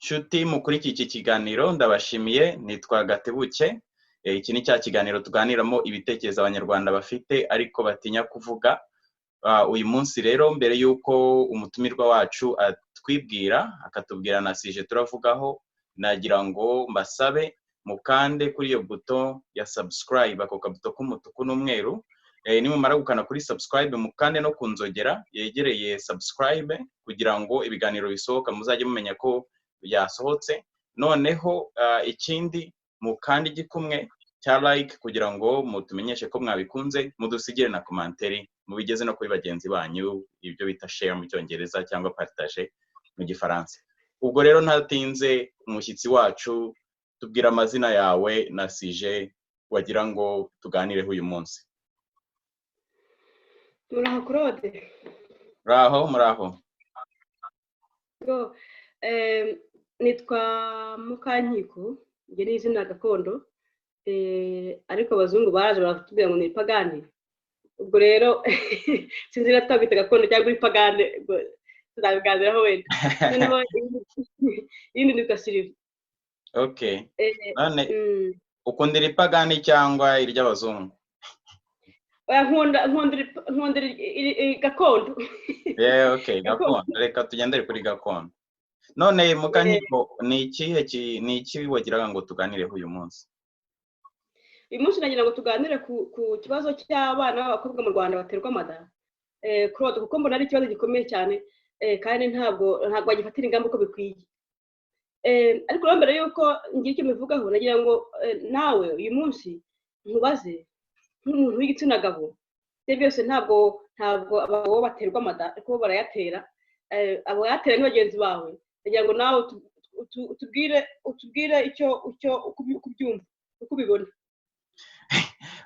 Nshuti mukuri iki kiganiro ndabashimiye nitwa Gatebuke. Iki ni cya kiganiro tuganiramo ibitekerezo abanyarwanda bafite ariko batinya kuvuga. Uyu munsi rero mbere yuko umutumirwa wacu atwibwira akatubwira na sije turavugaho, nagira ngo mbasabe mukande kuri iyo buto ya subscribe, ako kabuto k'umutuku n'umweru. Nimumara gukana kuri subscribe mukande no kunzogera yegereye subscribe kugira ngo ibiganiro bisohoka muzajye mumenya ko yasohotse. Noneho ikindi mukandi gikumwe cya like kugira ngo mutumenyeshe ko mwabikunze, mudusigire na commentaire mubigeze no kuri bagenzi banyu, ibyo bita share mu cyongereza cyangwa partage mu gifaransa. Ubwo rero ntatinze, umushyitsi wacu tubwira amazina yawe na sije wagira ngo tuganireho uyu munsi. Muraho Claude. Muraho. Nitwa Mukankiko, nge ni izina gakondo, ariko abazungu baraje baratubwira ngo ni pagani. Ubwo rero sinzi natwabita gakondo cyangwa uri pagani, tuzabiganiraho wenda. Noneho yindi nitwa Sylvie. Okay. None ukundira ipagani cyangwa iry'abazungu? Nkunda gakondo. Okay, gakondo. Reka tugendere kuri gakondo. None Mukankiko, ni iki wagiraga ngo tuganireho uyu munsi? Uyu munsi nagira ngo tuganire ku kibazo cy'abana b'abakobwa mu Rwanda baterwa amada. Claude, kuko mbona ari ikibazo gikomeye cyane, kandi ntabwo bagifatira ingamba uko bikwiye. Ariko mbere yuko ngira icyo mbivugaho, nagira ngo nawe uyu munsi nkubaze nk'umuntu w'igitsina gabo. Byose ntabwo abagabo baterwa amada, ariko barayatera. Abo yatera ni bagenzi bawe. Nagira ngo nawe utubwire icyo kubyumva uko ubibona.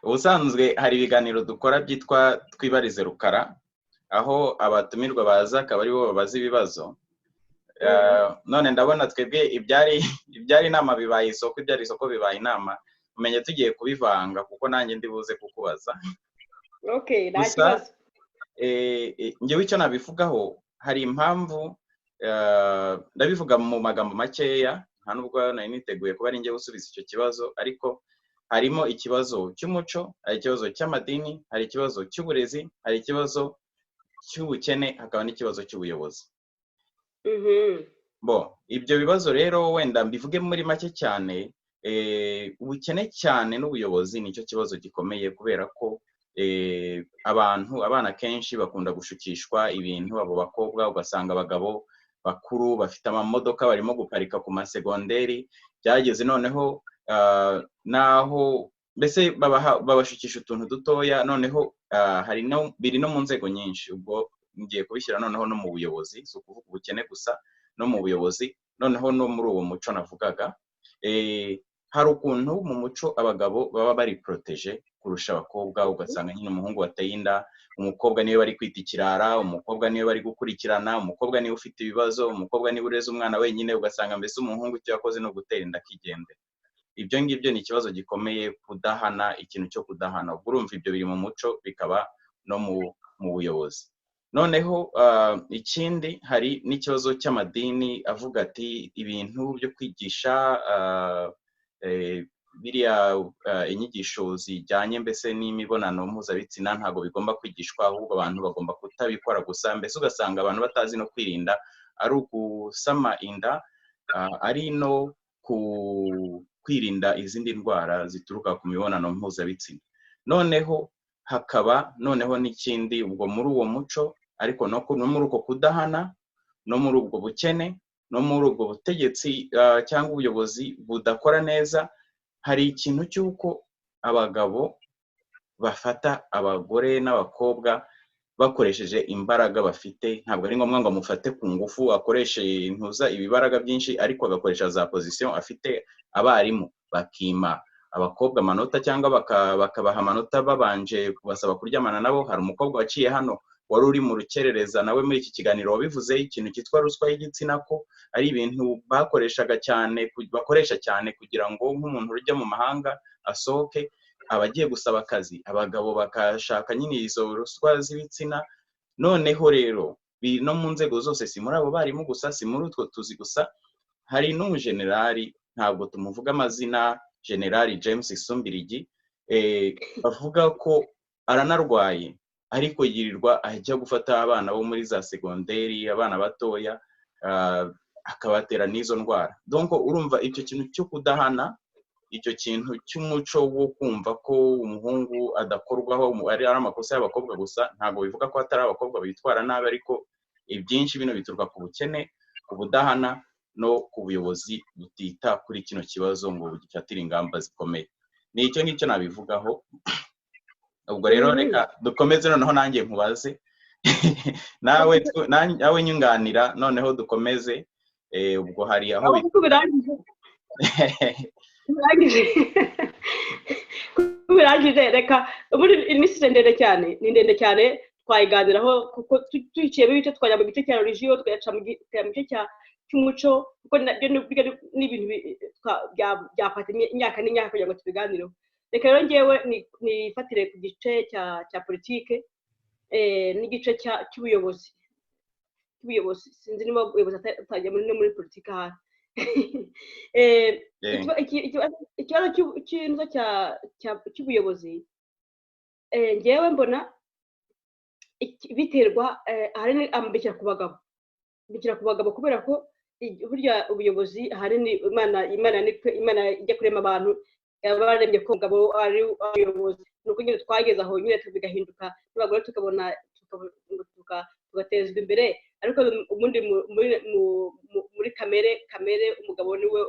Ubusanzwe hari ibiganiro dukora byitwa Twibarize Rukara, aho abatumirwa baza akaba ari bo babaza ibibazo. None ndabona twebwe ibyari inama bibaye isoko, ibyari isoko bibaye inama, umenye tugiye kubivanga kuko nanjye ndibuze kukubaza. Okay, nta kibazo. Ngewe icyo nabivugaho, hari impamvu ndabivuga mu magambo makeya, nta nubwo nari niteguye kuba ari nge gusubiza icyo kibazo, ariko harimo ikibazo cy'umuco, hari ikibazo cy'amadini, hari ikibazo cy'uburezi, hari ikibazo cy'ubukene, hakaba n'ikibazo cy'ubuyobozi. Ibyo bibazo rero wenda mbivuge muri make cyane. Ubukene cyane n'ubuyobozi nicyo kibazo gikomeye, kubera ko abana kenshi bakunda gushukishwa ibintu. Abo bakobwa ugasanga abagabo bakuru bafite amamodoka barimo guparika ku masegonderi, byageze noneho naho mbese babashukisha utuntu dutoya. Noneho biri no mu nzego nyinshi, ubwo ngiye kubishyira noneho no mu buyobozi, si ukuvuga ubukene gusa, no mu buyobozi, noneho no muri uwo muco navugaga. Hari ukuntu mu muco abagabo baba bari protege kurusha abakobwa, ugasanga nyine umuhungu wateye inda, umukobwa niwe bari kwita ikirara, umukobwa niwe bari gukurikirana, umukobwa niwe ufite ibibazo, umukobwa niwe ureze umwana wenyine, ugasanga mbese umuhungu icyo yakoze no gutera inda akigendera. Ibyo ngibyo ni ikibazo gikomeye, kudahana, ikintu cyo kudahana. Ubwo urumva ibyo biri mu muco, bikaba no mu buyobozi. Noneho ikindi, hari n'ikibazo cy'amadini avuga ati ibintu byo kwigisha biriya inyigisho zijyanye mbese n'imibonano mpuzabitsina ntabwo bigomba kwigishwa, ahubwo abantu bagomba kutabikora gusa. Mbese ugasanga abantu batazi no kwirinda, ari ugusama inda, ari no kwirinda izindi ndwara zituruka ku mibonano mpuzabitsina. Noneho hakaba n'ikindi, ubwo muri uwo muco, ariko no muri uko kudahana, no muri ubwo bukene, no muri ubwo butegetsi cyangwa ubuyobozi budakora neza, hari ikintu cy'uko abagabo bafata abagore n'abakobwa bakoresheje imbaraga bafite. Ntabwo ari ngombwa ngo amufate ku ngufu, akoreshe ibibaraga byinshi, ariko agakoresha za position afite. Abarimu bakima abakobwa amanota cyangwa bakabaha amanota babanje kubasaba kuryamana nabo. Hari umukobwa waciye hano wari uri mu rukerereza, nawe muri iki kiganiro wabivuze, ikintu cyitwa ruswa y'igitsina, ko ari ibintu bakoresha cyane kugira ngo nk'umuntu ujya mu mahanga asohoke, abagiye gusaba akazi, abagabo bakashaka nyine izo ruswa z'ibitsina. Noneho rero no mu nzego zose, si muri abo barimu gusa, si muri utwo tuzi gusa, hari n'umujenerali ntabwo tumuvuga amazina, Generali James Isumbirigi, bavuga ko aranarwaye ariko yirirwa ajya gufata abana bo muri za segonderi, abana batoya, akabatera n'izo ndwara. Donc urumva icyo kintu cyo kudahana, icyo kintu cy'umuco wo kumva ko umuhungu adakorwaho ari amakosa y'abakobwa gusa, ntabwo bivuga ko atari abakobwa bitwara nabi, ariko ibyinshi bino bituruka ku bukene, ku budahana no ku buyobozi butita kuri kino kibazo ngo gifatire ingamba zikomeye. Ni icyo ngicyo nabivugaho. Ubwo rero reka dukomeze noneho nanjye nkubaze nawe nyunganira, noneho dukomeze. Ubwo hari aho birangije. Reka muri iminsi ndende cyane, ni ndende cyane, twayiganiraho kuko tuyiciye bice, twajya mu gice cya religion, tugaca mu gice cy'umuco, kuko n'ibintu byafata imyaka n'imyaka kugira ngo tubiganireho. Reka rero ngewe nifatire ku gice cya politike n'igice cy'ubuyobozi. Sinzi niba ubuyobozi atajya muri politike ahari. Ikibazo cy'ubuyobozi ngewe mbona biterwa ahanini bikira ku bagabo, kubera ko burya ubuyobozi ahanini Imana ijya kurema abantu yabaremye ko umugabo ari ubuyobozi, nuko nyine twageze aho nyine bigahinduka n'abagore tukabona tugatezwa imbere, ariko ubundi muri kamere umugabo niwe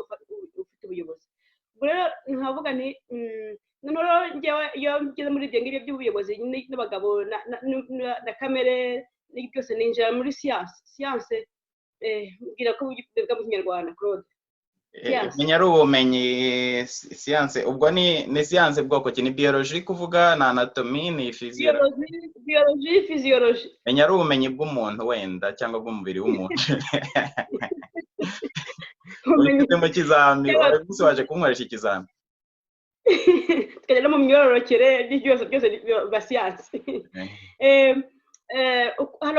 ufite ubuyobozi. Ubwo rero nkavuga nti noneho ngewe iyo ngeze muri ibyo ngibyo by'ubuyobozi n'abagabo na kamere byose ninjira muri siyanse. Mbwira ko bivuga mu Kinyarwanda, Claude. Menya ari ubumenyi siyanse. Ubwo ni siyanse bwoko ki? Ni biology kuvuga, na anatomy, ni physiology. Menya ari ubumenyi bw'umuntu wenda cyangwa bw'umubiri w'umuntu. Ufite mu kizami, wese waje kunkoresha ikizami. Tukajya no mu myororokere byose bya siyanse. Hari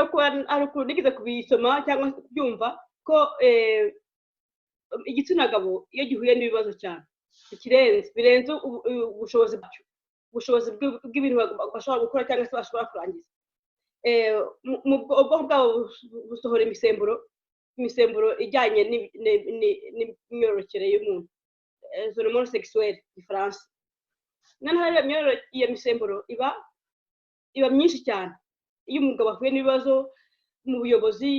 ukuntu nigeze kubisoma cyangwa kubyumva ko igitsina gabo iyo gihuye n'ibibazo cyane birenze ubushobozi bw'ibintu bashobora gukora cyangwa se bashobora kurangiza, ubwonko bwabo busohora imisemburo ijyanye n'imyororokere y'umuntu, hormone sexuelle Igifaransa. Noneho iyo misemburo iba myinshi cyane iyo umugabo ahuye n'ibibazo mu buyobozi.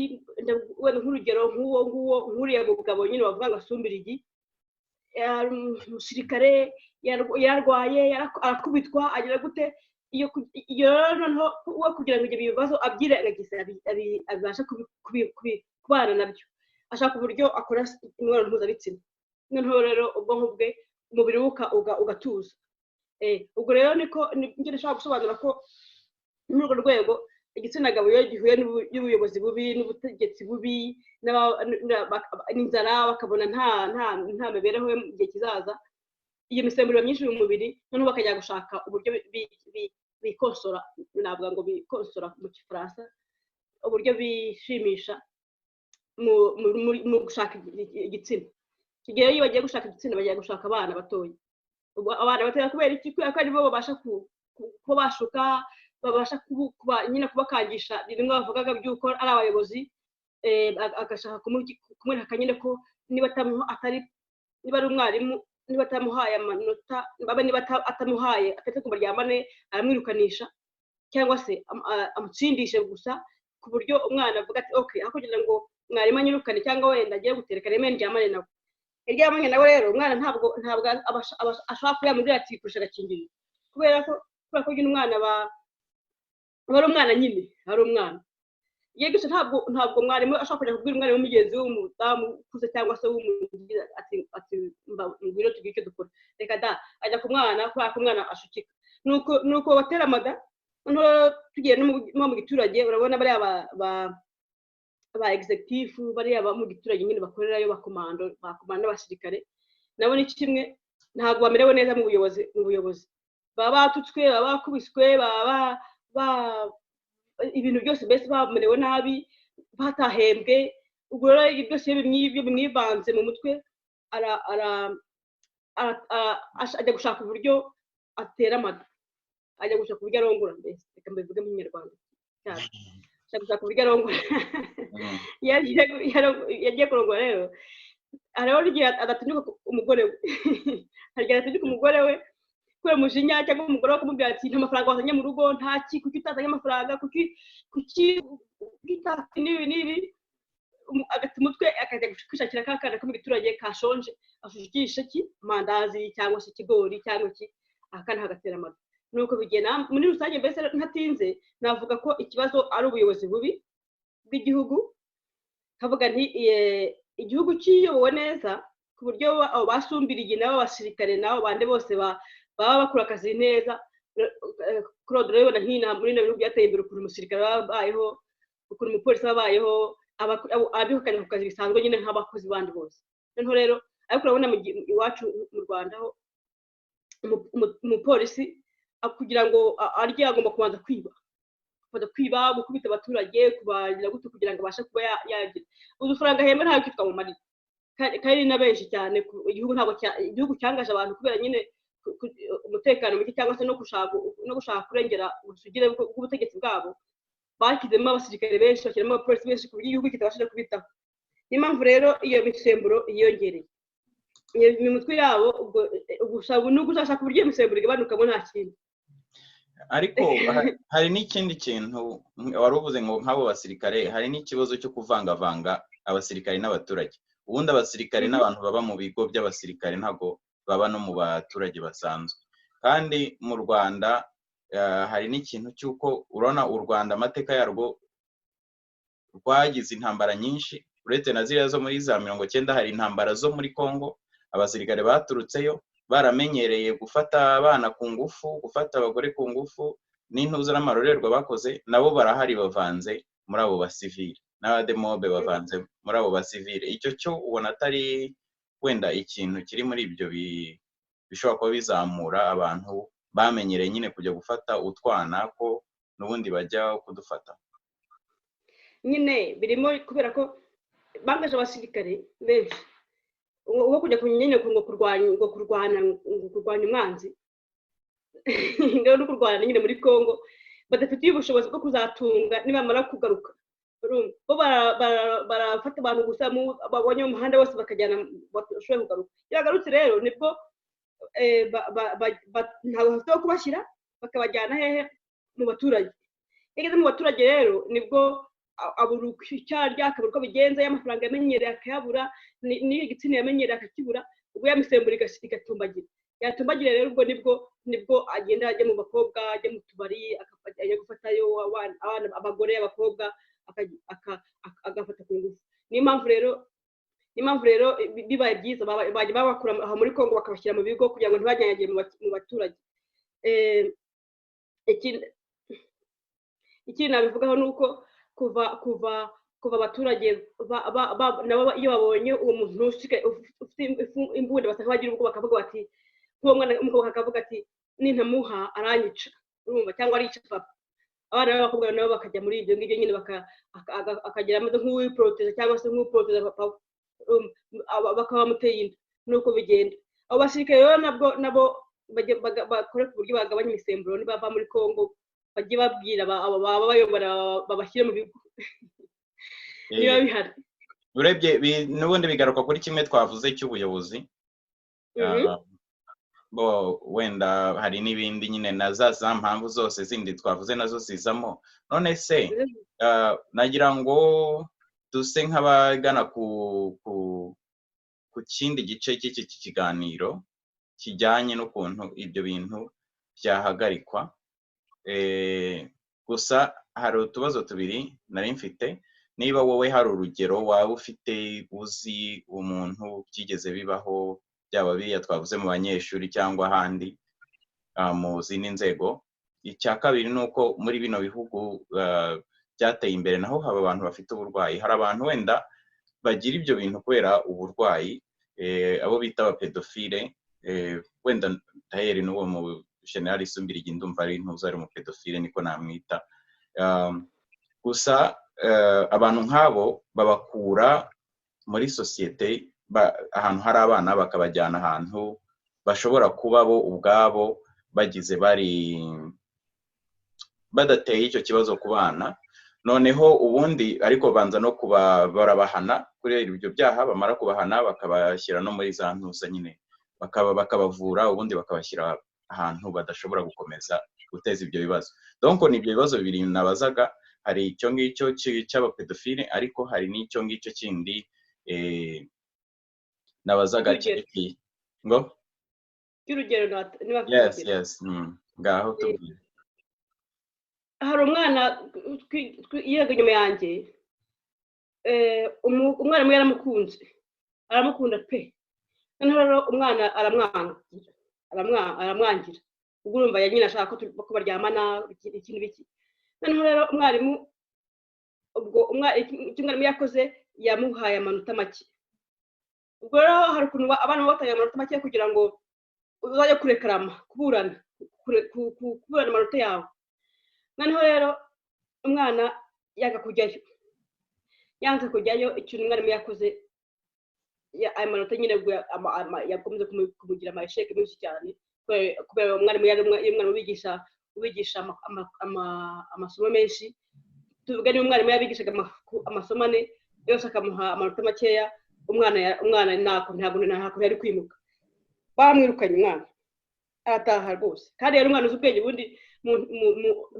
Nk'urugero nk'uriya mugabo nyine bavuga ngo Asumbirigi, umusirikare yararwaye, arakubitwa, agira gute, iyo noneho we kugira ngo ibyo bibazo abyirengagize abasha kubana nabyo, ashaka uburyo akora imibonano mpuzabitsina. Noneho rero ubwonko bwe, umubiri we ugatuza. Ubwo rero niko njye nshaka gusobanura ko muri urwo rwego igitsina gabo iyo gihuye n'ubuyobozi bubi n'ubutegetsi bubi n'inzara, bakabona nta mibereho mu gihe kizaza, iyo misemburo myinshi mu mubiri, noneho bakajya gushaka uburyo bikosora, navuga ngo bikosora mu Gifaransa, uburyo bishimisha mu gushaka igitsina. Kigiye iyo bagiye gushaka igitsina bagiye gushaka abana batoya. Abana batoya kubera iki? Kubera ko aribo babasha kuba bashuka, babasha nyine kubakangisha bimwe bavugaga by'uko ari abayobozi, agashaka kumwereka nyine ko niba ari umwarimu, niba atamuhaye amanota, niba atamuhaye atetse ku baryamane, aramwirukanisha cyangwa se amutsindishe gusa, ku buryo umwana avuga ati okay, aho kugira ngo mwarimu anyirukane cyangwa wenda agiye gutereka reme ndyamane nawe. Iryamanye nawe rero umwana ntabwo ashobora kuba yamubwira ati kurusha agakingirizo, kubera ko nyine umwana ari umwana nyine, ari umwana. Yego ntabwo mwarimu ashobora kujya kubwira umwana w'umugenzi w'umudamu ukuze cyangwa se w'umugira ati ngwino tugire icyo dukora. Reka da, ajya ku mwana kubera ko umwana ashukika. Nuko batera amada. Noneho tugiye no mu giturage, urabona bariya ba executive, bariya mu giturage nyine bakorerayo, bakomando n'abasirikare, nabo ni kimwe, ntabwo bamerewe neza mu buyobozi. Baba batutswe, baba bakubiswe, baba ibintu byose mbese bamerewe nabi, batahembwe. ubwo rero ibyo byose iyo bimwivanze mu mutwe ajya gushaka uburyo atera amada, ajya gushaka uburyo arongora, mbese reka mbivuge mu kinyarwanda cyane, ajya gushaka uburyo arongora. Yagiye kurongora rero hariho n'igihe adatinyuka umugore we, hari igihe adatinyuka umugore we kubera umujinya, cyangwa umugore we akamubwira ati nta mafaranga wazanye mu rugo, kuki utazanye amafaranga, kuki n'ibi, agata umutwe akajya kwishakira ka kana ko mu giturage kashonje, ashukisha amandazi cyangwa se ikigori cyangwa akana hagatera amata. Nuko bigena muri rusange, mbese ntatinze navuga ko ikibazo ari ubuyobozi bubi bw'igihugu, kavuga nti igihugu kiyobowe neza ku buryo abo basumbiriye nabo abasirikare nabo bande bose baba bakora akazi neza. Claude rero na hino muri bihugu byateye imbere, ukuntu umusirikare babayeho, ukuntu umupolisi babayeho, abihukanye ku kazi bisanzwe nyine nk'abakozi bandi bose. Noneho rero ariko urabona iwacu mu Rwanda ho umupolisi kugira ngo arye agomba kubanza kwiba, gukubita abaturage, kubagira gutyo kugira ngo abashe kuba yagira udufaranga ahembwa, ntabwo kitwa mu marira kandi na benshi cyane. Igihugu cyangaje abantu kubera nyine umutekano muke, cyangwa se no gushaka kurengera ubusugire bw'ubutegetsi bwabo, bashyizemo abasirikare benshi, bashyiramo abapolisi benshi ku buryo igihugu kitabashije kubitaho. Niyo mpamvu rero iyo misemburo yiyongereye mu mitwe yabo, ubwo uzashaka uburyo iyo misemburo igabanukamo nta kindi. Ariko hari n'ikindi kintu wari uvuze ngo nk'abo basirikare, hari n'ikibazo cyo kuvangavanga abasirikare n'abaturage. Ubundi abasirikare n'abantu baba mu bigo by'abasirikare ntabwo baba no mu baturage basanzwe. Kandi mu Rwanda hari n'ikintu cy'uko urabona u Rwanda amateka yarwo rwagize intambara nyinshi, uretse na ziriya zo muri za 90, hari intambara zo muri Congo, abasirikare baturutseyo baramenyereye gufata abana ku ngufu, gufata abagore ku ngufu, n'intuza n'amarorerwa bakoze, nabo barahari bavanze muri abo basivile, n'abademobe bavanze muri abo basivile. Icyo cyo ubona atari wenda ikintu kiri muri ibyo bishobora kuba bizamura abantu bamenyereye nyine kujya gufata utwana ko n'ubundi bajya kudufata? Nyine birimo kubera ko bangaje abasirikare benshi uwo kujya kunyine kurwanya umwanzi ngero no kurwana nyine muri Congo, badafitiye ubushobozi bwo kuzatunga nibamara kugaruka. Bo barafata abantu gusa babonye mu muhanda wose bakajyana bashoboye kugaruka. Yagarutse rero nibwo ntabwo bafite kubashyira, bakabajyana hehe mu baturage. Yageze mu baturage rero nibwo aburucyarya akabura uko bigenza, y'amafaranga yamenyereye akayabura, n'iyo igitsina yamenyereye akakibura, ubwo ya misemburo igatumbagira. Yatumbagira rero ubwo nibwo agenda ajya mu bakobwa, ajya mu tubari, akajya gufatayo abagore, abakobwa, agafata ku ngufu. Niyo mpamvu rero bibaye byiza bajya babakura aho muri Congo bakabashyira mu bigo kugira ngo ntibajyanyagire mu baturage. Ikindi nabivugaho ni uko kuva abaturage nabo iyo babonye uwo muntu ufite imbunda basanga bagira ubwo bakavuga bati, nk'uwo mwana w'umukobwa akavuga ati nintamuha aranyica, urumva, cyangwa arica papa. Abana b'abakobwa nabo bakajya muri ibyo ngibyo nyine akagira amaze nk'uwiproteza cyangwa se nk'uproteza papa, bakaba bamuteye inda. Nuko bigenda. Abo basirikare rero nabo bakora ku buryo bagabanya imisemburo nibava muri Congo, bajye babwira baba bayobora babashyire mu bigo niba bihari. Urebye n'ubundi bigaruka kuri kimwe twavuze cy'ubuyobozi. Wenda hari n'ibindi nyine na za mpamvu zose zindi twavuze nazo zizamo. None se nagira ngo duse nk'abagana ku kindi gice cy'iki kiganiro kijyanye n'ukuntu ibyo bintu byahagarikwa. Gusa hari utubazo tubiri nari mfite. Niba wowe hari urugero waba ufite uzi umuntu byigeze bibaho, byaba biriya twavuze mu banyeshuri cyangwa ahandi mu zindi nzego. Icya kabiri ni uko muri bino bihugu byateye imbere naho haba abantu bafite uburwayi. Hari abantu wenda bagira ibyo bintu kubera uburwayi, abo bita abapedofile, wenda Taheri n'uwo mu General Isumbirigi ndumva ari ntuza ari umupedofile niko namwita. Gusa abantu nk'abo babakura muri sosiyete ahantu hari abana bakabajyana ahantu bashobora kuba bo ubwabo bagize badateye icyo kibazo ku bana, noneho ubundi ariko banza no barabahana kuri ibyo byaha, bamara kubahana bakabashyira no muri za ntuza nyine bakabavura, ubundi bakabashyira ahantu badashobora gukomeza guteza ibyo bibazo. Donc ni ibyo bibazo bibiri nabazaga, hari icyo ngicyo cy'abapedofile, ariko hari n'icyo ngicyo kindi nabazaga cy'iki ngo cy'urugero niba yes ngaho tubwire. hari umwana yiga inyuma yanjye, umwarimu aramukunda pe, noneho rero umwana aramwangira, ubwo urumva nyine ashaka ko baryamana ikintu biki. noneho rero umwarimu icyo umwarimu yakoze yamuhaye amanota make. ubwo rero hari ukuntu abana batangiye amanota make kugira ngo uzajya kurekarama kuburana amanota yawe. noneho rero umwana yanze kujyayo, ikintu umwarimu yakoze ayo manota nyine yakomeza kumugira amasheke menshi cyane, kubera umwarimu yari umwarimu ubigisha amasomo menshi. tuvuga niba umwarimu yabigishaga amasomo ane yose akamuha amanota makeya, umwana ntabwo yari kwimuka, baramwirukanye, umwana arataha rwose. kandi yari umwana uzi ubwenge, ubundi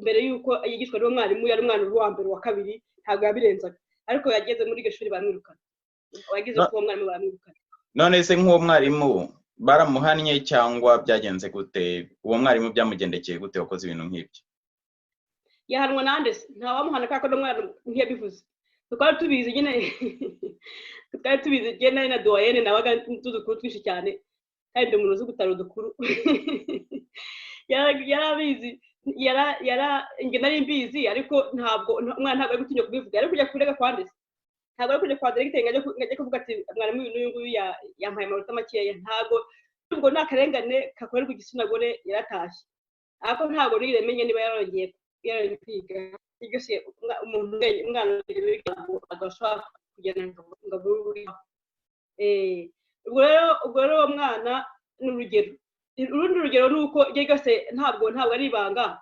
mbere y'uko yigishwa n'uwo mwarimu yari umwana wa mbere wa kabiri, ntabwo yabirenzaga, ariko yageze muri iryo shuri baramwirukana, wageze ko uwo mwarimu baramwirukana. none se nk'uwo mwarimu baramuhannye cyangwa byagenze gute? uwo mwarimu byamugendekeye gute wakoze ibintu nk'ibyo? yahanwa nande se? ntawamuhana kako n'umwana ntiyabivuze. twari tubizi nyine twari tubizi gene na doyenne nabaga tudukuru twinshi cyane, kandi ndi umuntu uzi gutara udukuru. yarabizi, njye nari mbizi, ariko umwana ntabwo ari gutinya kubivuga, ari kujya kurega kwanditse, ntabwo ari kujya kwandika igitenge ngajya kuvuga ati mwarimu uyu nguyu yampaye amanota makeya. ntabwo ubwo nta karengane kakorerwa igitsina gore yaratashye, ariko ntabwo nigeze menya niba yarongeye kwiga. iryo se umwana agashobora kugenda ngo aburiho. ubwo rero uwo mwana ni urugero. urundi rugero ni uko ryose ntabwo ari ibanga,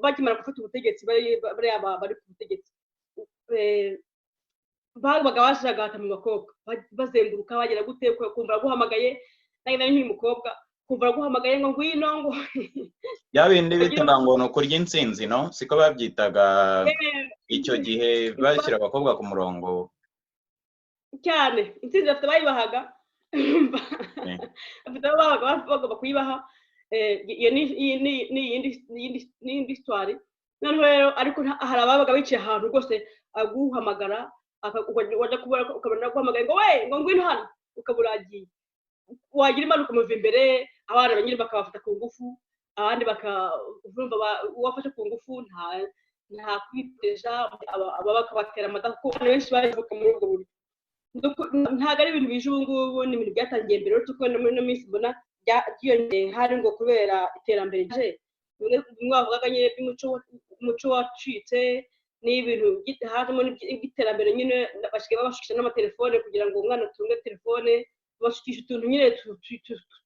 bakimara gufata ubutegetsi bari ku butegetsi, babaga bashagata mu bakobwa bazenguruka bagera gute, kumva guhamagaye nari nkiri umukobwa, kumva guhamagaye ngo ngwino ngo bindi bitaga ngo no kurya insinzi, no siko babyitaga icyo gihe, bashyira abakobwa ku murongo cyane. insinzi bafite bayibahaga, bagomba kuyibaha. iyo ni indi story. noneho rero ariko hari ababaga bicaye ahantu rwose aguhamagara, ukabona guhamagaye ngo we ngo ngwino hano, ukaburagiye, wagira imana ukamuva imbere, abana banyine bakabafata ku ngufu, abandi uwafashe ku ngufu nta kwiteja, bakabatera amata, kuko abantu benshi bavuka muri ubwo buryo. ntabwo ari ibintu bije ubu ngubu, ni ibintu byatangiye mbere, uretse ko no minsi mbona byiyongeye, hari ngo kubera iterambere ryaje, bimwe bavugaga nyine umuco wacitse, n'ibintu hajemo n'iterambere nyine, basigaye babashukisha n'amatelefone kugira ngo umwana atunge telefone, bashukisha utuntu nyine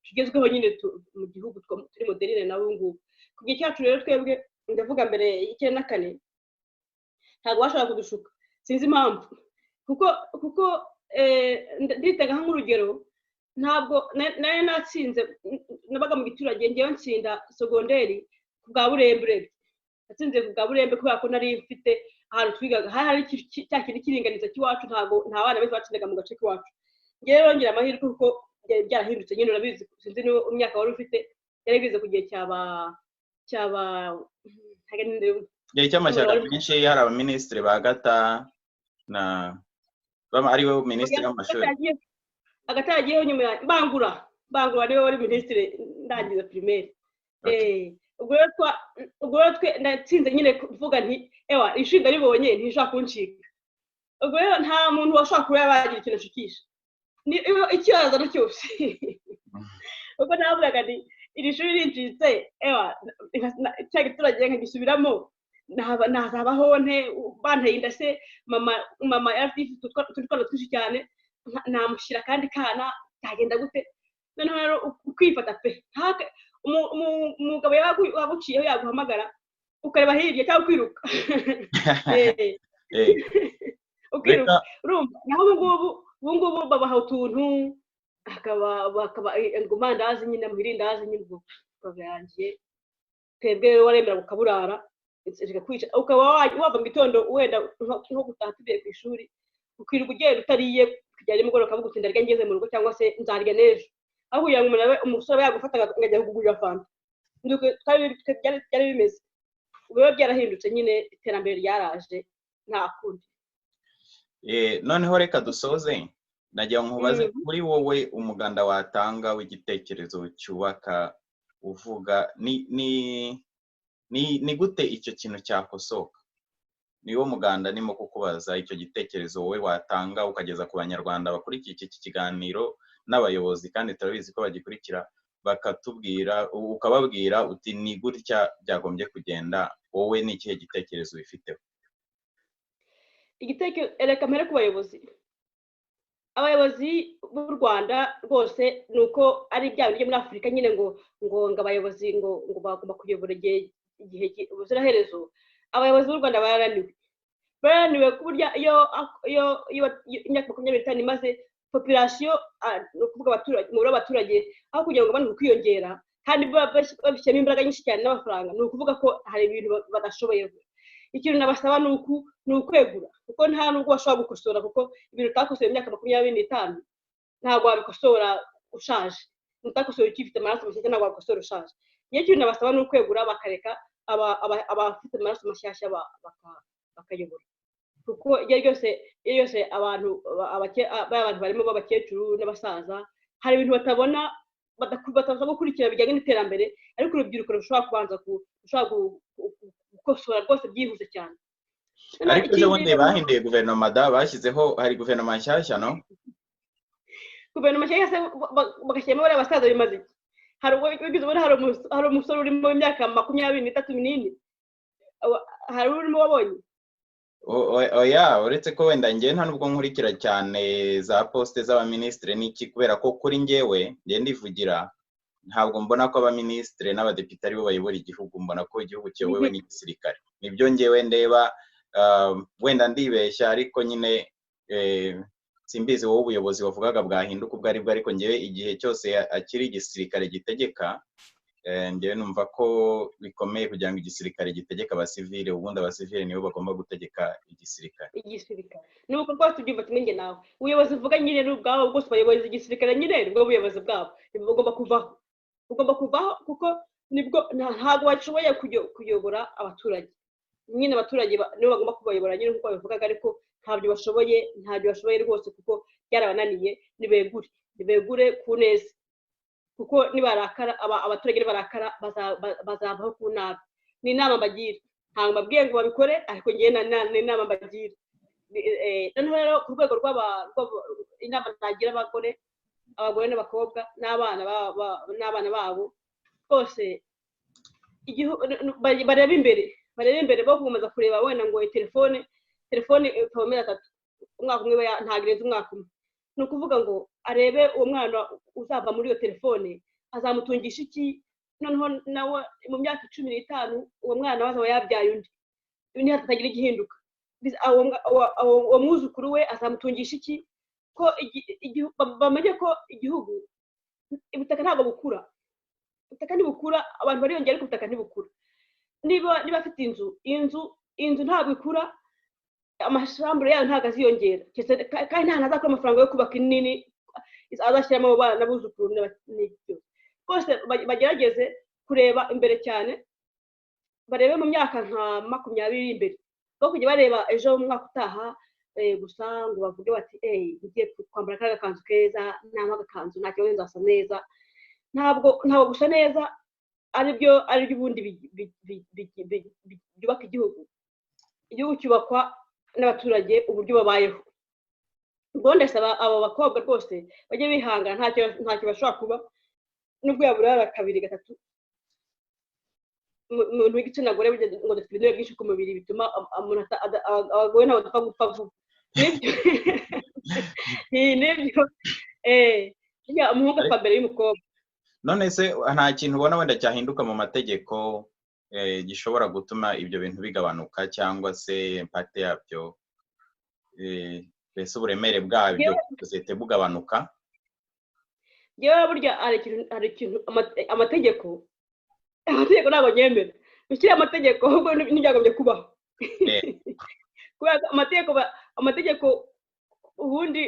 tugezweho nyine mu gihugu turi moderne na ubu ngubu. ku gihe cyacu rero twebwe, ndavuga mbere y'icyenda na kane, ntabwo bashobora kudushuka, sinzi impamvu, kuko nditega nk'urugero, ntabwo nari natsinze, nabaga mu giturage, ngewe nsinda segonderi ku bwa Burembe, natsinze ku bwa Burembe kubera ko nari mfite ahantu twigaga hari cya kintu cy'iringaniza cy'iwacu, nta bana benshi batsindaga mu gace k'iwacu. ngewe rongera amahirwe kuko byarahindutse nyine, urabizi, sinzi niba imyaka wari ufite, yari bize ku gihe igihe cy'amashyaka menshi, hari abaminisitiri ba Gata ariwe minisitiri w'amashuri. Agatagiyeho nyuma ya Bangura niwe wari minisitiri ndangiza primaire. ubwo rero ndatsinze nyine kuvuga nti ewa ishinga ribonye ntishaka kuncika. ubwo rero nta muntu washaka kuba yabagira ikintu ashukisha, ikibazo na cyose. ubwo navugaga nti iri shuri rincitse, ewa cya giturage nkagisubiramo, nazabaho nte banteye inda se mama yarafite utwana twinshi cyane namushyira kandi kana byagenda gute noneho rero ukwifata pe umugabo yaguciyeho yaguhamagara ukareba hirya cyangwa ukwiruka ukiruka urumva naho ubu ngubu babaha utuntu bakaba ngo mandazi nyine mwirindazi nyine ubwo byarangiye twebwe waremera ukaburara kwica ukaba wava mu gitondo wenda nko gutaha tugiye ku ishuri ukirirwa ugenda utariye kujya nimugoroba ukavuga uti ndarya ngeze mu rugo cyangwa se nzarya n'ejo aho kugira ngo umusore yagufata akajya kugurira fanta byari bimeze ubu rero byarahindutse nyine iterambere ryaraje nta kundi. Noneho reka dusoze nagira ngo nkubaze kuri wowe umuganda watanga w'igitekerezo cyubaka uvuga ni gute icyo kintu cyakosoka niwo muganda nimo kukubaza icyo gitekerezo wowe watanga ukageza ku banyarwanda bakurikiye iki kiganiro n'abayobozi kandi turabizi ko bagikurikira bakatubwira ukababwira uti ni gutya byagombye kugenda wowe ni ikihe gitekerezo bifiteho? Reka mpere ku abayobozi b'u Rwanda rwose nuko ari bya bindi muri Afurika nyine ngo abayobozi ngo bagomba kuyobora igihe ubuziraherezo. Abayobozi b'u Rwanda baraniwe ku burya iyo imyaka 25 imaze population no kuvuga abaturage mu abaturage aho kugira ngo bane kwiyongera kandi babishyemo imbaraga nyinshi cyane n'amafaranga ni ukuvuga ko hari ibintu badashoboye. Ikintu nabasaba ni ukwegura kuko nta nubwo bashobora gukosora kuko ibintu utakosoye imyaka 25 ntabwo wabikosora ushaje, utakosoye ukifite amaraso mashyashya ntabwo wabikosora ushaje. Iyo kintu nabasaba ni ukwegura bakareka abafite amaraso mashyashya bakayobora kuko iyo yose abantu barimo b'abakecuru n'abasaza hari ibintu batabona bataza gukurikira bijyanye n'iterambere ariko urubyiruko rushobora kubanza gukosora rwose byihuse cyane. Ariko ejo bundi bahinduye guverinoma bashyizeho hari guverinoma nshyashya no guverinoma nshyashya bagashyiramo bariya basaza bimaze iki hari umusore urimo imyaka 23 hari urimo wabonye oya uretse ko wenda njye nta nubwo nkurikira cyane za poste z'abaministre n'iki kubera ko kuri njyewe ndivugira ntabwo mbona ko abaministre n'abadepite aribo bayobora igihugu, mbona ko igihugu kiyobowe n'igisirikare. Nibyo njyewe ndeba wenda ndibeshya ariko nyine simbizi wowe ubuyobozi bavugaga bwahinduka ubwo aribwo ariko njyewe igihe cyose akiri igisirikare gitegeka njyewe numva ko bikomeye kugira ngo igisirikare gitegeka abasivile ubundi abasivile nibo bagomba gutegeka igisirikare. Nuko rwose tubyumva kimwe nge nawe ubuyobozi buvuga nyine n'ubwabo bwose bayobozi igisirikare nyine nibwo buyobozi bwabo bugomba kuvaho kuko nibwo ntabwo bashoboye kuyobora abaturage nyine abaturage nibo bagomba kubayobora nyine nkuko babivugaga ariko ntabyo bashoboye rwose kuko byarabananiye. Nibegure ku neza kuko nibarakara abaturage nibarakara bazabaho ku nabi. Ni inama mbagira ntabwo mbabwiye ngo babikore ariko ngiye ni inama mbagira. Noneho rero ku rwego inama nagira abagore n'abakobwa n'abana babo bose bareba imbere bo gukomeza kureba wenda ngo telefone ipomera 3 umwaka umwe ntagirenze umwaka umwe. Ni ukuvuga ngo arebe uwo mwana uzava muri iyo telefone azamutungisha iki noneho nawe mu myaka 15 uwo mwana wazaba yabyaye undi hatagira igihinduka uwo mwuzukuru we azamutungisha iki ko bamenye ko igihugu ubutaka ntabwo bukura abantu bariyongera ariko ubutaka ntibukura. Niba afite inzu ntabwo ikura amashambure yayo ntabwo aziyongera kandi nta nazakora amafaranga yo kubaka inini azashyiramo abo bana n'abuzukuru n'ibyo bose bagerageze kureba imbere cyane barebe mu myaka nka 20 imbere bo kujya bareba ejo mu mwaka utaha gusa ngo bavuge bati ngiye kwambara kaga kanzu keza nta agakanzu nta kibazo nzasa neza. Ntabwo gusa neza aribyo ubundi byubaka igihugu cyubakwa n'abaturage uburyo babayeho. Ubwo ndasaba abo bakobwa rwose bajye bihangana ntacyo bashobora kuba nubwo yaburara 2 3 umuntu w'igitsina gore ngo dufite ibinure byinshi ku mubiri bituma abagore ntabwo dupfa gupfa vuba nibyo nibyo umuhungu apfa mbere y'umukobwa. none se nta kintu ubona wenda cyahinduka mu mategeko gishobora gutuma ibyo bintu bigabanuka cyangwa se impact yabyo mbese uburemere bwabyo buzite bugabanuka? yewe burya hari ikintu amategeko ntabwo nyemera gushyira amategeko ahubwo ntibyagombye kubaho kubera amategeko ubundi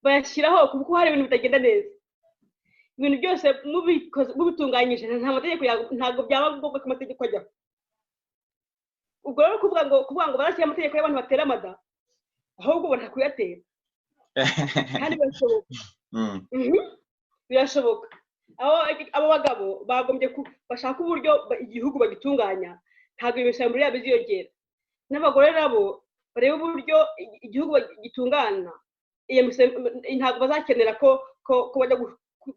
bayashyiraho kuko hari ibintu bitagenda neza. Ibintu byose mubitunganyije nta mategeko ntabwo byaba ngombwa ko amategeko ajyaho. ubwo rero kuvuga ngo barashyira amategeko y'abantu batera amada ahubwo ubona kuyatera kandi birashoboka. abo bagabo bagombye bashaka uburyo igihugu bagitunganya ntabwo ibishyira muri yabo biziyongera. N'abagore nabo bareba uburyo igihugu gitungana ntabwo bazakenera ko bajya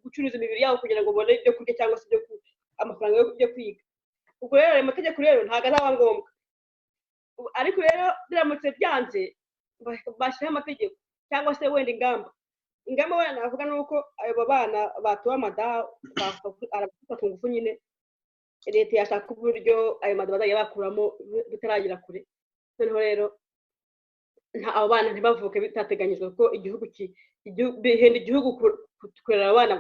gucuruza imibiri yabo kugira ngo babone ibyo kurya cyangwa se amafaranga yo kwiga. ubwo rero ayo mategeko rero ntabwo azaba ngombwa, ariko rero biramutse byanze bashyiraho amategeko cyangwa se wenda ingamba wenda navuga ni uko abo bana batuwe amada arabafata ku ngufu nyine leta yashaka uburyo ayo mada bazajya bakuramo bitaragera kure. noneho rero abo bana ntibavuke bitateganyijwe ko bihenda igihugu kurera abana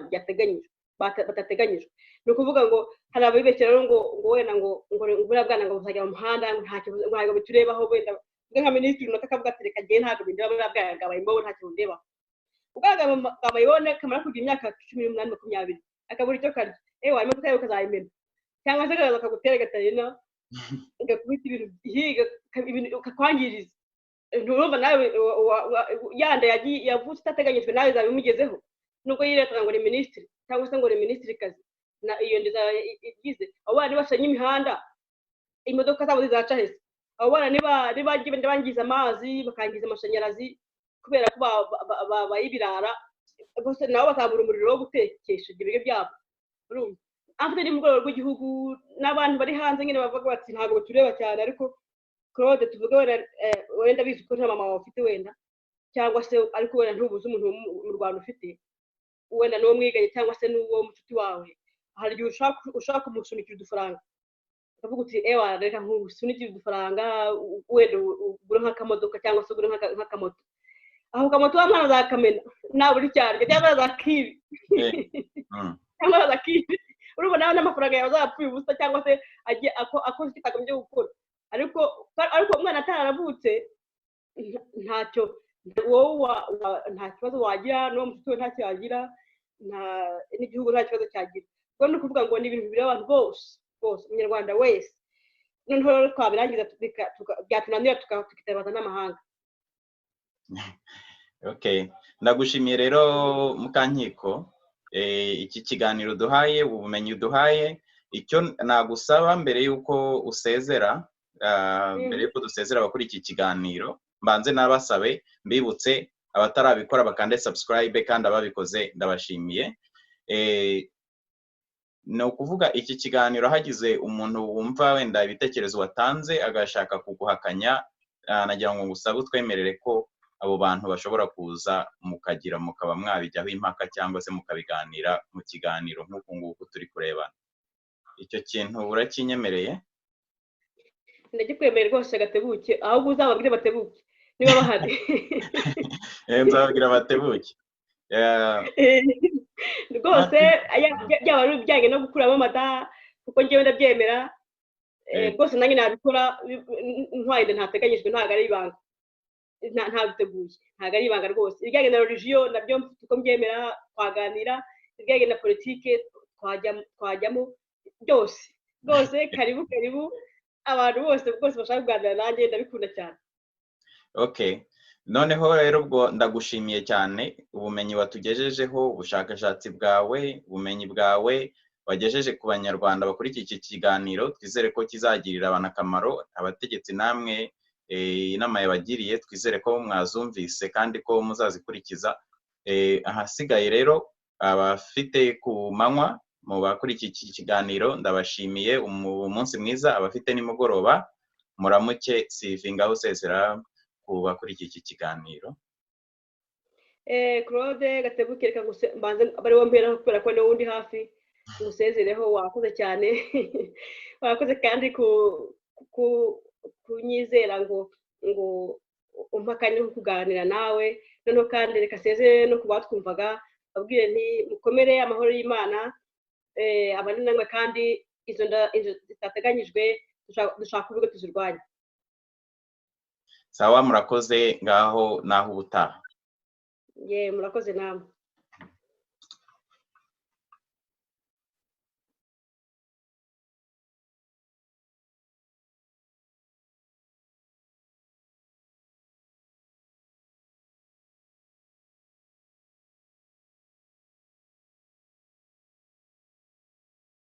batateganyijwe. Ni ukuvuga ngo hari abibeshya rero ngo wenda ngo buriya bwana ngo buzajya mu muhanda ntabwo biturebaho, wenda nka minisitiri runaka akavuga ati reka njyewe ntabwo bindeba buriya bwana bwabaye imbobo ntacyo bundebaho. ubwana bwabaye ibone kamara kugira imyaka 18-20 akabura icyo karya hanyuma imodoka yawe ukazayimena cyangwa se akaza akagutera gatarina ugakubita ibintu ukakwangiriza. nturumva nawe yanda yavutse itateganyijwe nawe zabimugezeho nubwo yireta ngo ni minisitiri cyangwa se ngo ni minisitiri kazi na iyo ndiza igize. abo bana bashanye imihanda imodoka zabo zizaca hese. abo bana bangiza amazi bakangiza amashanyarazi kubera ko bayibirara bose nabo bazabura umuriro wo gutekesha ibiryo byabo. urumva afite ni mu rwego rw'igihugu n'abantu bari hanze nyine bavuga bati ntabwo tureba cyane, ariko Claude tuvuga wenda bizi ko nta mama wawe ufite wenda cyangwa se ariko wenda ntubuze umuntu mu Rwanda ufite wenda n'uwo mwiganye cyangwa se n'uwo mucuti wawe, hari igihe ushaka kumusunikira udufaranga ukavuga uti reka nkusunikire udufaranga wenda ugure nk'akamodoka cyangwa se ugure nk'akamoto. aho kamoto wa mwana zakamena naburi cyane cyangwa zakibi cyangwa zakibi urumva nawe n'amafaranga yawe azapfuye ubusa cyangwa se akoze kitagombye gukora. ariko umwana ataravutse ntacyo wowe nta kibazo wagira, n'uwo mucuti we ntacyo yagira, n'igihugu nta kibazo cyagira. ubwo ni ukuvuga ngo ni ibintu bireba abantu bose umunyarwanda wese. noneho rero twabirangiza byatunanira tukitabaza n'amahanga. Okay, ndagushimiye rero Mukankiko iki kiganiro duhaye, ubumenyi duhaye. Icyo nagusaba mbere yuko usezera, mbere yuko dusezera abakuri iki kiganiro, mbanze nabasabe mbibutse abatarabikora bakande subscribe kandi ababikoze ndabashimiye. No kuvuga iki kiganiro hagize umuntu wumva wenda ibitekerezo watanze agashaka kuguhakanya, nagira ngo ngusabe utwemerere ko abo bantu bashobora kuza mukaba mwabijyaho impaka cyangwa se mukabiganira mu kiganiro nk'uko nguko turi kurebana. Icyo kintu urakinyemereye? Ndagikwemerera rwose Gatebuke, ahubwo uzababwire Batebuke niba bahari. Nzababwira Batebuke rwose byaba ari ibijyanye no gukuramo amada kuko njyewe ndabyemera rwose nanjye nabikora ntwayinde ntateganyijwe, ntabwo ari ibanga, ntabiteguye, ntabwo ari ibanga rwose. ibijyanye na religion nabyo uko mbyemera twaganira, ibijyanye na politike twajyamo byose karibu abantu bose bashaka kuganira nanjye ndabikunda cyane. Okay, noneho rero ubwo ndagushimiye cyane ubumenyi watugejejeho, ubushakashatsi bwawe, ubumenyi bwawe wagejeje ku banyarwanda bakurikiye iki kiganiro. Twizere ko kizagirira abantu akamaro, abategetsi namwe inama yabagiriye twizere ko mwazumvise kandi ko muzazikurikiza. Ahasigaye rero abafite ku manywa mu bakuri iki kiganiro ndabashimiye umunsi mwiza abafite nimugoroba muramuke sivingaho sezera ku bakuri iki kiganiro. Claude Gatebuke reka mbanze bari wompera kubera ko no wundi hafi usezereho wakoze cyane wakoze kandi kunyizera ngo umpakanye kuganira nawe noneho kandi reka seze no kubatwumvaga babwire nti mukomere amahoro y'Imana abandi namwe kandi izo zitateganyijwe dushaka uburyo tuzirwanya. Sawa murakoze ngaho naho ubutaha. Murakoze namwe.